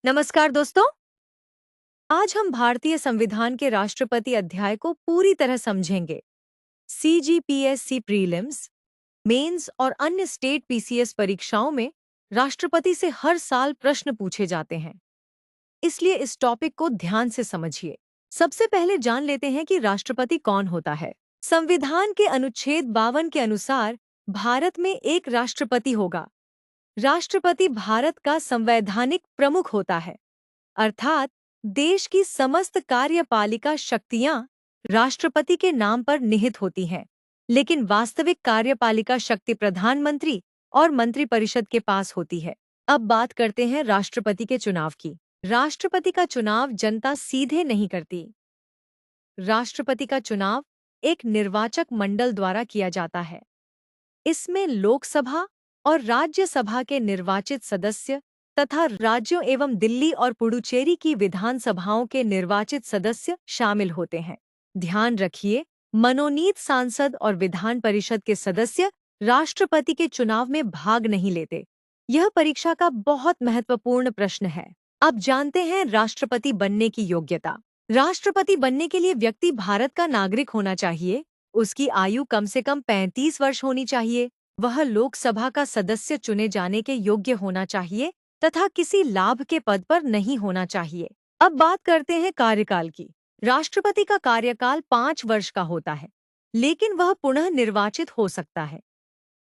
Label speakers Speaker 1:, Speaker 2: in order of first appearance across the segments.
Speaker 1: नमस्कार दोस्तों। आज हम भारतीय संविधान के राष्ट्रपति अध्याय को पूरी तरह समझेंगे। सीजीपीएससी प्रीलिम्स, मेंस और अन्य स्टेट पीसीएस परीक्षाओं में राष्ट्रपति से हर साल प्रश्न पूछे जाते हैं, इसलिए इस टॉपिक को ध्यान से समझिए। सबसे पहले जान लेते हैं कि राष्ट्रपति कौन होता है। संविधान के अनुच्छेद 52 के अनुसार भारत में एक राष्ट्रपति होगा। राष्ट्रपति भारत का संवैधानिक प्रमुख होता है, अर्थात देश की समस्त कार्यपालिका शक्तियां राष्ट्रपति के नाम पर निहित होती हैं, लेकिन वास्तविक कार्यपालिका शक्ति प्रधानमंत्री और मंत्रिपरिषद के पास होती है। अब बात करते हैं राष्ट्रपति के चुनाव की। राष्ट्रपति का चुनाव जनता सीधे नहीं करती। राष्ट्रपति का चुनाव एक निर्वाचक मंडल द्वारा किया जाता है। इसमें लोकसभा और राज्यसभा के निर्वाचित सदस्य तथा राज्यों एवं दिल्ली और पुडुचेरी की विधानसभाओं के निर्वाचित सदस्य शामिल होते हैं। ध्यान रखिए, मनोनीत सांसद और विधान परिषद के सदस्य राष्ट्रपति के चुनाव में भाग नहीं लेते। यह परीक्षा का बहुत महत्वपूर्ण प्रश्न है। अब जानते हैं राष्ट्रपति बनने की योग्यता। राष्ट्रपति बनने के लिए व्यक्ति भारत का नागरिक होना चाहिए। उसकी आयु कम से कम 35 वर्ष होनी चाहिए। वह लोकसभा का सदस्य चुने जाने के योग्य होना चाहिए तथा किसी लाभ के पद पर नहीं होना चाहिए। अब बात करते हैं कार्यकाल की। राष्ट्रपति का कार्यकाल 5 वर्ष का होता है, लेकिन वह पुनः निर्वाचित हो सकता है।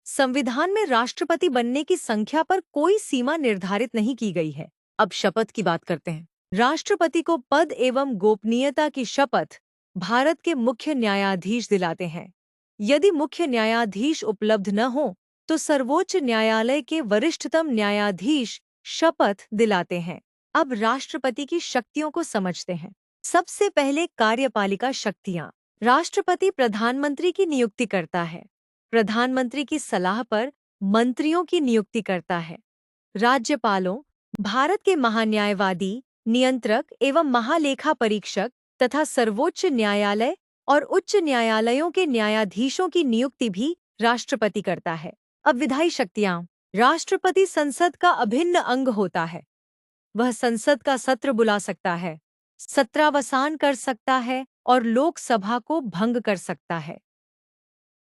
Speaker 1: संविधान में राष्ट्रपति बनने की संख्या पर कोई सीमा निर्धारित नहीं की गई है। अब शपथ की बात करते हैं। राष्ट्रपति को पद एवं गोपनीयता की शपथ भारत के मुख्य न्यायाधीश दिलाते हैं। यदि मुख्य न्यायाधीश उपलब्ध न हो तो सर्वोच्च न्यायालय के वरिष्ठतम न्यायाधीश शपथ दिलाते हैं। अब राष्ट्रपति की शक्तियों को समझते हैं। सबसे पहले कार्यपालिका शक्तियां। राष्ट्रपति प्रधानमंत्री की नियुक्ति करता है। प्रधानमंत्री की सलाह पर मंत्रियों की नियुक्ति करता है। राज्यपालों, भारत के महान्यायवादी, नियंत्रक एवं महालेखा परीक्षक तथा सर्वोच्च न्यायालय और उच्च न्यायालयों के न्यायाधीशों की नियुक्ति भी राष्ट्रपति करता है। अब विधायी शक्तियां। राष्ट्रपति संसद का अभिन्न अंग होता है। वह संसद का सत्र बुला सकता है, सत्रावसान कर सकता है और लोकसभा को भंग कर सकता है।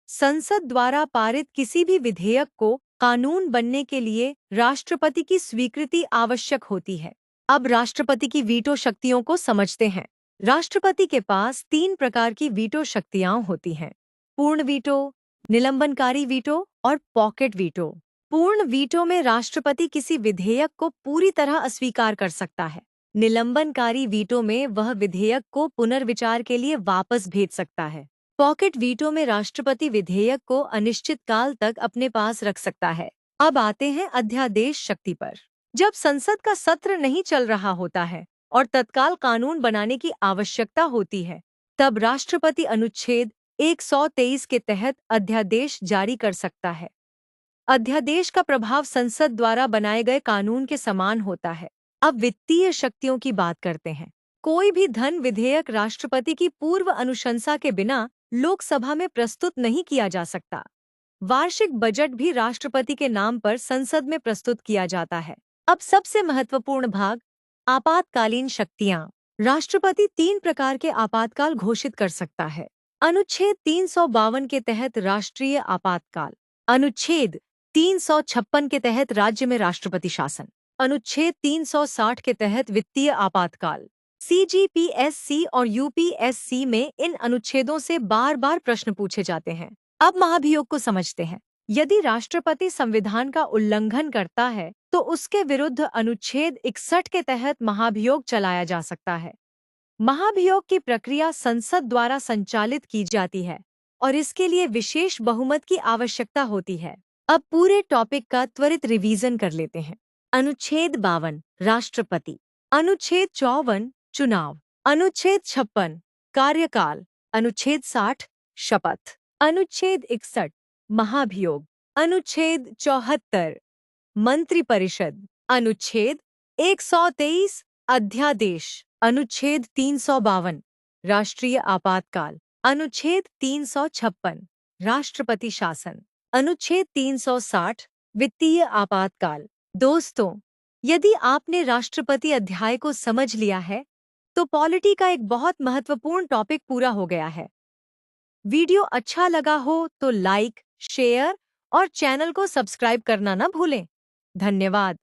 Speaker 1: संसद द्वारा पारित किसी भी विधेयक को कानून बनने के लिए राष्ट्रपति की स्वीकृति आवश्यक होती है। अब राष्ट्रपति की वीटो शक्तियों को समझते हैं। राष्ट्रपति के पास 3 प्रकार की वीटो शक्तियां होती हैं: पूर्ण वीटो, निलंबनकारी वीटो और पॉकेट वीटो। पूर्ण वीटो में राष्ट्रपति किसी विधेयक को पूरी तरह अस्वीकार कर सकता है। निलंबनकारी वीटो में वह विधेयक को पुनर्विचार के लिए वापस भेज सकता है। पॉकेट वीटो में राष्ट्रपति विधेयक को अनिश्चित काल तक अपने पास रख सकता है। अब आते हैं अध्यादेश शक्ति पर। जब संसद का सत्र नहीं चल रहा होता है और तत्काल कानून बनाने की आवश्यकता होती है, तब राष्ट्रपति अनुच्छेद 123 के तहत अध्यादेश जारी कर सकता है। अध्यादेश का प्रभाव संसद द्वारा बनाए गए कानून के समान होता है। अब वित्तीय शक्तियों की बात करते हैं। कोई भी धन विधेयक राष्ट्रपति की पूर्व अनुशंसा के बिना लोकसभा में प्रस्तुत नहीं किया जा सकता। वार्षिक बजट भी राष्ट्रपति के नाम पर संसद में प्रस्तुत किया जाता है। अब सबसे महत्वपूर्ण भाग, आपातकालीन शक्तियां। राष्ट्रपति 3 प्रकार के आपातकाल घोषित कर सकता है। अनुच्छेद 352 के तहत राष्ट्रीय आपातकाल, अनुच्छेद 356 के तहत राज्य में राष्ट्रपति शासन, अनुच्छेद 360 के तहत वित्तीय आपातकाल। सीजीपीएससी और यूपीएससी में इन अनुच्छेदों से बार बार प्रश्न पूछे जाते हैं। अब महाभियोग को समझते हैं। यदि राष्ट्रपति संविधान का उल्लंघन करता है तो उसके विरुद्ध अनुच्छेद 61 के तहत महाभियोग चलाया जा सकता है। महाभियोग की प्रक्रिया संसद द्वारा संचालित की जाती है और इसके लिए विशेष बहुमत की आवश्यकता होती है। अब पूरे टॉपिक का त्वरित रिवीजन कर लेते हैं। अनुच्छेद 52 राष्ट्रपति, अनुच्छेद 54 चुनाव, अनुच्छेद 56 कार्यकाल, अनुच्छेद 60 शपथ, अनुच्छेद 61 महाभियोग, अनुच्छेद 74 मंत्रिपरिषद, अनुच्छेद 123 अध्यादेश, अनुच्छेद 352 राष्ट्रीय आपातकाल, अनुच्छेद 356 राष्ट्रपति शासन, अनुच्छेद 360 वित्तीय आपातकाल। दोस्तों, यदि आपने राष्ट्रपति अध्याय को समझ लिया है, तो पॉलिटी का एक बहुत महत्वपूर्ण टॉपिक पूरा हो गया है। वीडियो अच्छा लगा हो तो लाइक, शेयर और चैनल को सब्सक्राइब करना ना भूलें। धन्यवाद।